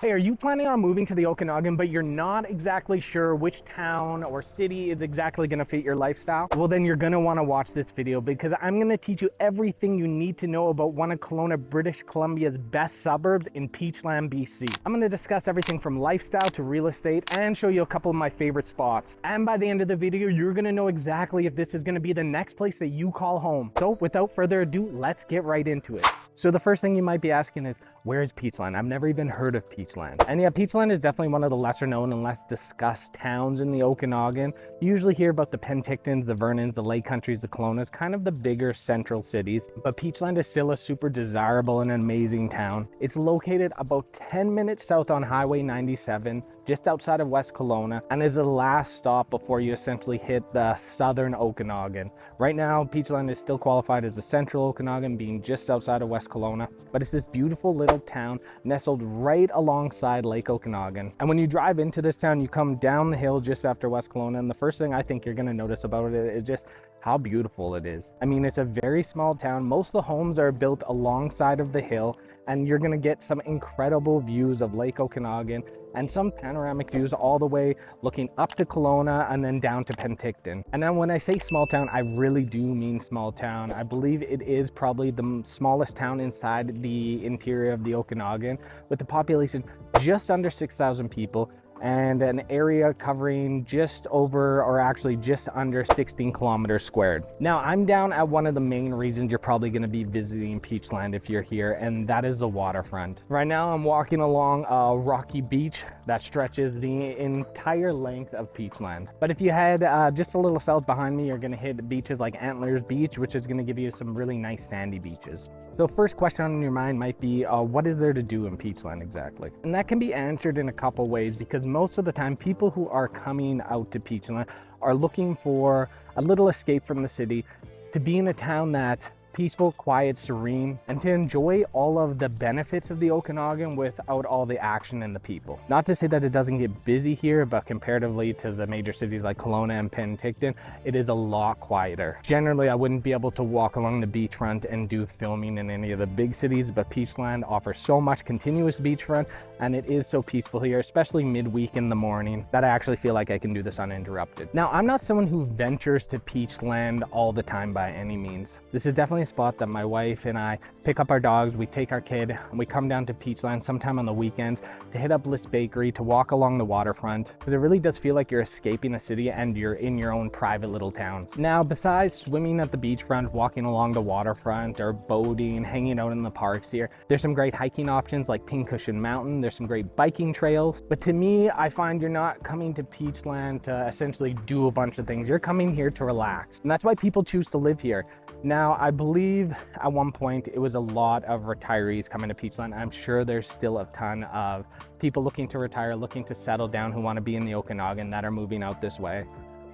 Hey, are you planning on moving to the Okanagan, but you're not exactly sure which town or city is exactly going to fit your lifestyle? Well, then you're going to want to watch this video because I'm going to teach you everything you need to know about one of Kelowna, British Columbia's best suburbs in Peachland BC. I'm going to discuss everything from lifestyle to real estate and show you a couple of my favorite spots. And by the end of the video, you're going to know exactly if this is going to be the next place that you call home. So without further ado, let's get right into it. So the first thing you might be asking is, where is Peachland? I've never even heard of Peachland. And yeah, Peachland is definitely one of the lesser known and less discussed towns in the Okanagan. You usually hear about the Pentictons, the Vernons, the Lake Countries, the Kelownas, kind of the bigger central cities. But Peachland is still a super desirable and amazing town. It's located about 10 minutes south on Highway 97, just outside of West Kelowna, and is the last stop before you essentially hit the southern Okanagan. Right now, Peachland is still qualified as the central Okanagan, being just outside of West Kelowna, but it's this beautiful little town nestled right alongside Lake Okanagan. And when you drive into this town, you come down the hill just after West Kelowna, and the first thing I think you're going to notice about it is just how beautiful it is. I mean, it's a very small town. Most of the homes are built alongside of the hill, and you're going to get some incredible views of Lake Okanagan and some panoramic views all the way looking up to Kelowna and then down to Penticton. And then when I say small town, I really do mean small town. I believe it is probably the smallest town inside the interior of the Okanagan, with a population just under 6,000 people and an area covering just over, or actually just under 16 kilometers squared. Now, I'm down at one of the main reasons you're probably going to be visiting Peachland if you're here, and that is the waterfront. Right now, I'm walking along a rocky beach that stretches the entire length of Peachland. But if you head just a little south behind me, you're going to hit beaches like Antlers Beach, which is going to give you some really nice sandy beaches. So first question on your mind might be, what is there to do in Peachland exactly? And that can be answered in a couple ways, because most of the time people who are coming out to Peachland are looking for a little escape from the city, to be in a town that's peaceful, quiet, serene, and to enjoy all of the benefits of the Okanagan without all the action and the people. Not to say that it doesn't get busy here, but comparatively to the major cities like Kelowna and Penticton, it is a lot quieter. Generally, I wouldn't be able to walk along the beachfront and do filming in any of the big cities, but Peachland offers so much continuous beachfront, and it is so peaceful here, especially midweek in the morning, that I actually feel like I can do this uninterrupted. Now, I'm not someone who ventures to Peachland all the time by any means. This is definitely a spot that my wife and I pick up our dogs, we take our kid, and we come down to Peachland sometime on the weekends to hit up Bliss Bakery, to walk along the waterfront, because it really does feel like you're escaping the city and you're in your own private little town. Now, besides swimming at the beachfront, walking along the waterfront, or boating, hanging out in the parks here, there's some great hiking options like Pincushion Mountain. There's some great biking trails. But to me, I find you're not coming to Peachland to essentially do a bunch of things. You're coming here to relax. And that's why people choose to live here. Now, I believe at one point it was a lot of retirees coming to Peachland. I'm sure there's still a ton of people looking to retire, looking to settle down, who want to be in the Okanagan, that are moving out this way.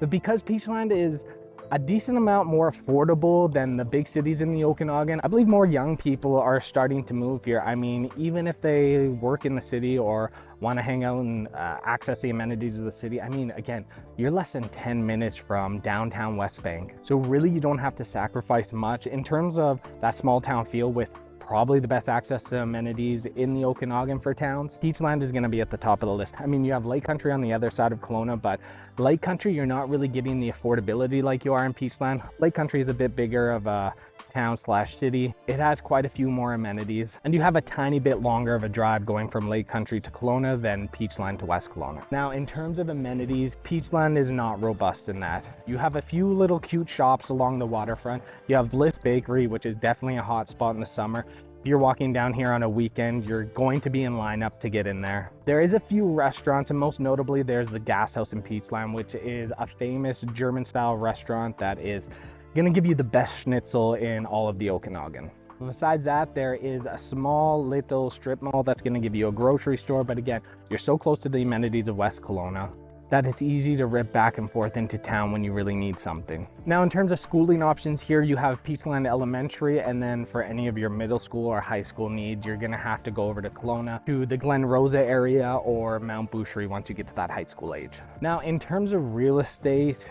But because Peachland is a decent amount more affordable than the big cities in the Okanagan, I believe more young people are starting to move here. I mean, even if they work in the city or want to hang out and access the amenities of the city, I mean, again, you're less than 10 minutes from downtown West Bank. So really, you don't have to sacrifice much in terms of that small town feel, with probably the best access to amenities in the Okanagan for towns. Peachland is going to be at the top of the list. I mean, you have Lake Country on the other side of Kelowna, but Lake Country, you're not really getting the affordability like you are in Peachland. Lake Country is a bit bigger of a town/city. It has quite a few more amenities, and you have a tiny bit longer of a drive going from Lake Country to Kelowna than Peachland to West Kelowna. Now, in terms of amenities, Peachland is not robust in that. You have a few little cute shops along the waterfront. You have Bliss Bakery, which is definitely a hot spot in the summer. If you're walking down here on a weekend, you're going to be in lineup to get in there. There is a few restaurants, and most notably there's the Gas House in Peachland, which is a famous German style restaurant that is gonna give you the best schnitzel in all of the Okanagan. Besides that, there is a small little strip mall that's gonna give you a grocery store, but again, you're so close to the amenities of West Kelowna. that it's easy to rip back and forth into town when you really need something. Now, in terms of schooling options here, you have Peachland Elementary, and then for any of your middle school or high school needs, you're gonna have to go over to Kelowna, to the Glen Rosa area or Mount Boucherie once you get to that high school age. Now, in terms of real estate,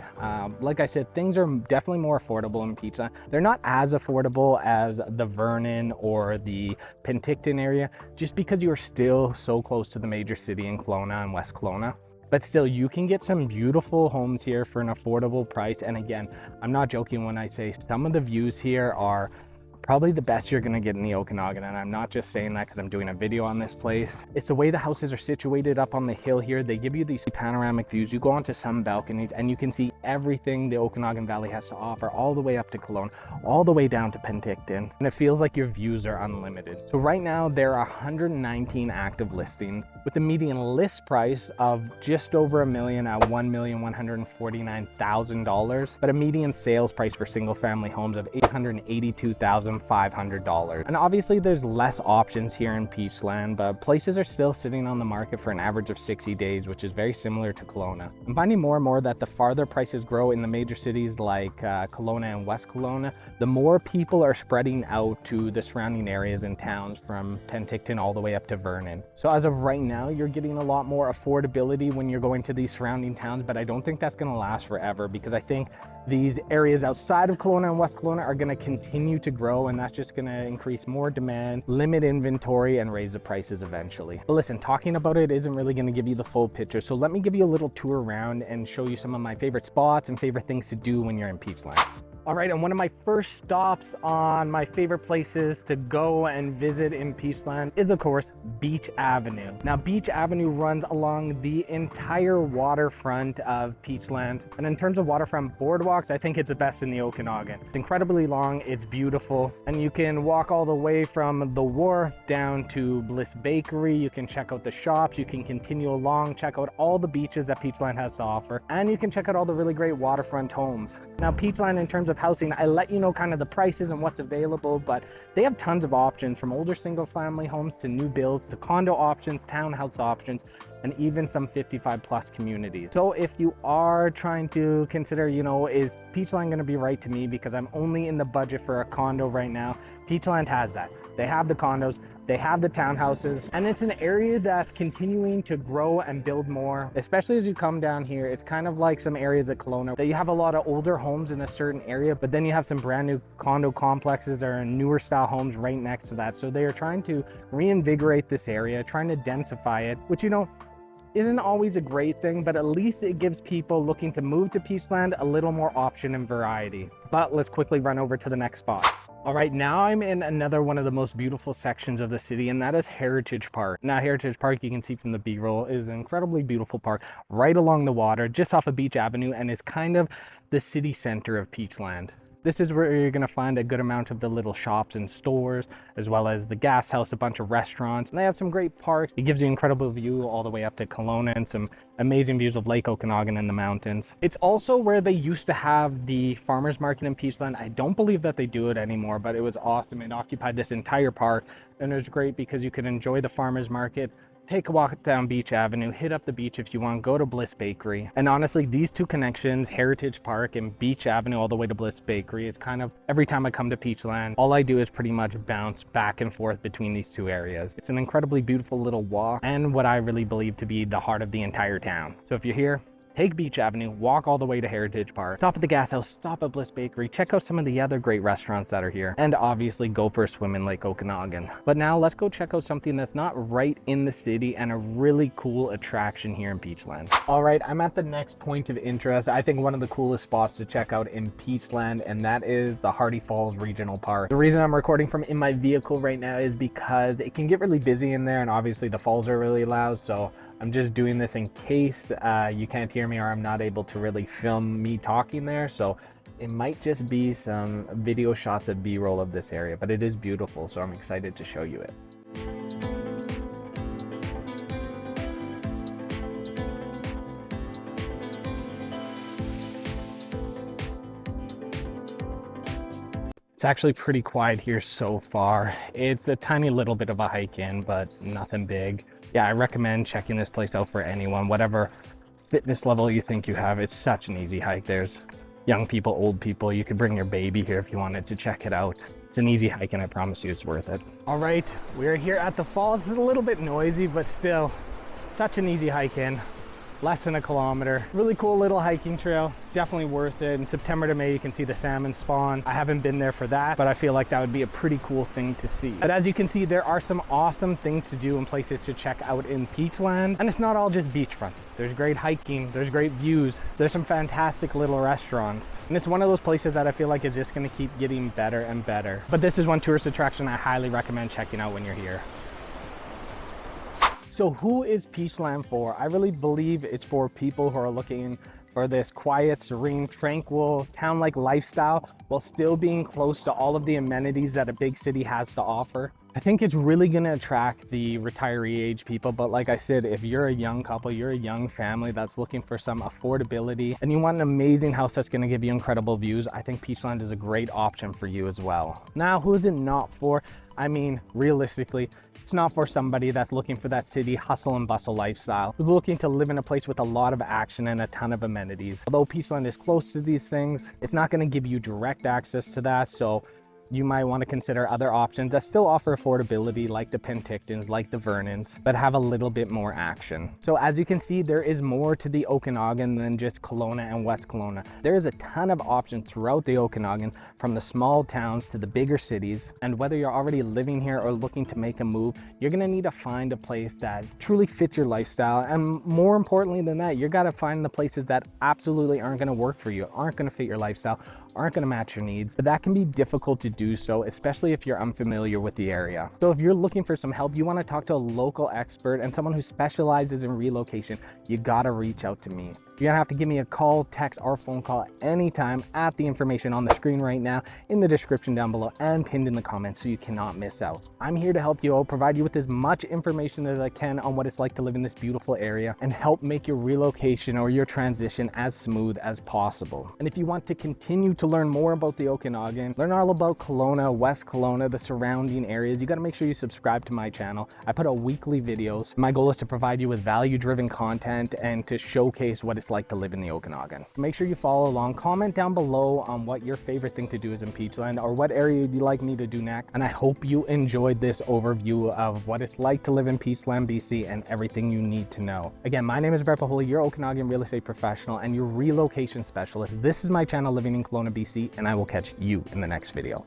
like I said, things are definitely more affordable in Peachland. They're not as affordable as the Vernon or the Penticton area, just because you are still so close to the major city in Kelowna and West Kelowna. But still, you can get some beautiful homes here for an affordable price. And again, I'm not joking when I say some of the views here are probably the best you're gonna get in the Okanagan, and I'm not just saying that because I'm doing a video on this place. It's the way the houses are situated up on the hill here. They give you these panoramic views. You go onto some balconies and you can see everything the Okanagan Valley has to offer, all the way up to Kelowna, all the way down to Penticton, and it feels like your views are unlimited. So right now there are 119 active listings with a median list price of just over $1 million at $1,149,000, but a median sales price for single family homes of $882,500. And obviously there's less options here in Peachland, but places are still sitting on the market for an average of 60 days, which is very similar to Kelowna. I'm finding more and more that the farther prices grow in the major cities like Kelowna and West Kelowna, the more people are spreading out to the surrounding areas and towns from Penticton all the way up to Vernon. So as of right now, you're getting a lot more affordability when you're going to these surrounding towns, but I don't think that's going to last forever, because I think these areas outside of Kelowna and West Kelowna are going to continue to grow, and that's just going to increase more demand, limit inventory, and raise the prices eventually. But listen, talking about it isn't really going to give you the full picture, so let me give you a little tour around and show you some of my favorite spots and favorite things to do when you're in Peachland. All right, and one of my first stops on my favorite places to go and visit in Peachland is, of course, Beach Avenue. Now, Beach Avenue runs along the entire waterfront of Peachland. And in terms of waterfront boardwalks, I think it's the best in the Okanagan. It's incredibly long, it's beautiful, and you can walk all the way from the wharf down to Bliss Bakery. You can check out the shops, you can continue along, check out all the beaches that Peachland has to offer, and you can check out all the really great waterfront homes. Now, Peachland, in terms of housing, I let you know kind of the prices and what's available, but they have tons of options, from older single family homes to new builds to condo options, townhouse options, and even some 55 plus communities. So if you are trying to consider, you know, is Peachland going to be right to me because I'm only in the budget for a condo right now, Peachland has that. They have the condos, they have the townhouses, and it's an area that's continuing to grow and build more. Especially as you come down here, it's kind of like some areas at Kelowna that you have a lot of older homes in a certain area, but then you have some brand new condo complexes that are newer style homes right next to that. So they are trying to reinvigorate this area, trying to densify it, which, you know, isn't always a great thing, but at least it gives people looking to move to Peachland a little more option and variety. But let's quickly run over to the next spot. All right, now I'm in another one of the most beautiful sections of the city, and that is Heritage Park. Now, Heritage Park, you can see from the B-roll, is an incredibly beautiful park right along the water, just off of Beach Avenue, and is kind of the city center of Peachland. This is where you're going to find a good amount of the little shops and stores, as well as the gas house, a bunch of restaurants, and they have some great parks. It gives you an incredible view all the way up to Kelowna and some amazing views of Lake Okanagan and the mountains. It's also where they used to have the farmers market in Peachland. I don't believe that they do it anymore, but it was awesome. It occupied this entire park, and it was great because you could enjoy the farmers market, take a walk down Beach Avenue, hit up the beach if you want, go to Bliss Bakery. And honestly, these two connections, Heritage Park and Beach Avenue all the way to Bliss Bakery, is kind of, every time I come to Peachland, all I do is pretty much bounce back and forth between these two areas. It's an incredibly beautiful little walk and what I really believe to be the heart of the entire town. So if you're here, take Beach Avenue, walk all the way to Heritage Park, stop at the gas house, stop at Bliss Bakery, check out some of the other great restaurants that are here, and obviously go for a swim in Lake Okanagan. But now let's go check out something that's not right in the city and a really cool attraction here in Peachland. All right, I'm at the next point of interest. I think one of the coolest spots to check out in Peachland, and that is the Hardy Falls Regional Park. The reason I'm recording from in my vehicle right now is because it can get really busy in there, and obviously the falls are really loud, so I'm just doing this in case you can't hear me or I'm not able to really film me talking there. So it might just be some video shots of B-roll of this area, but it is beautiful, so I'm excited to show you it. It's actually pretty quiet here so far. It's a tiny little bit of a hike in, but nothing big. Yeah, I recommend checking this place out for anyone, whatever fitness level you think you have, it's such an easy hike. There's young people, old people. You could bring your baby here if you wanted to check it out. It's an easy hike and I promise you it's worth it. All right, we're here at the falls. It's a little bit noisy, but still such an easy hike in. Less than a kilometer. Really cool little hiking trail. Definitely worth it. In September to May, you can see the salmon spawn. I haven't been there for that, but I feel like that would be a pretty cool thing to see. But as you can see, there are some awesome things to do and places to check out in Peachland. And it's not all just beachfront. There's great hiking, there's great views, there's some fantastic little restaurants. And it's one of those places that I feel like is just gonna keep getting better and better. But this is one tourist attraction I highly recommend checking out when you're here. So who is Peachland for? I really believe it's for people who are looking for this quiet, serene, tranquil, town-like lifestyle while still being close to all of the amenities that a big city has to offer. I think it's really gonna attract the retiree age people, but like I said, if you're a young couple, you're a young family that's looking for some affordability and you want an amazing house that's gonna give you incredible views, I think Peachland is a great option for you as well. Now, who is it not for? I mean, realistically, it's not for somebody that's looking for that city hustle and bustle lifestyle, who's looking to live in a place with a lot of action and a ton of amenities. Although Peachland is close to these things, it's not gonna give you direct access to that, so you might want to consider other options that still offer affordability, like the Pentictons, like the Vernons, but have a little bit more action. So as you can see, there is more to the Okanagan than just Kelowna and West Kelowna. There is a ton of options throughout the Okanagan, from the small towns to the bigger cities. And whether you're already living here or looking to make a move, you're gonna need to find a place that truly fits your lifestyle. And more importantly than that, you gotta find the places that absolutely aren't gonna work for you, aren't gonna fit your lifestyle, aren't going to match your needs. But that can be difficult to do so, especially if you're unfamiliar with the area. So if you're looking for some help, you want to talk to a local expert and someone who specializes in relocation, you got to reach out to me. You're gonna have to give me a call, text, or phone call anytime at the information on the screen right now, in the description down below, and pinned in the comments so you cannot miss out. I'm here to help you out, provide you with as much information as I can on what it's like to live in this beautiful area, and help make your relocation or your transition as smooth as possible. And if you want to continue to learn more about the Okanagan, learn all about Kelowna, West Kelowna, the surrounding areas, you gotta make sure you subscribe to my channel. I put out weekly videos. My goal is to provide you with value-driven content and to showcase what it's like to live in the Okanagan. Make sure you follow along. Comment down below on what your favorite thing to do is in Peachland, or what area you'd like me to do next. And I hope you enjoyed this overview of what it's like to live in Peachland BC and everything you need to know. Again, my name is Boholij, your Okanagan real estate professional and your relocation specialist. This is my channel, Living in Kelowna BC, and I will catch you in the next video.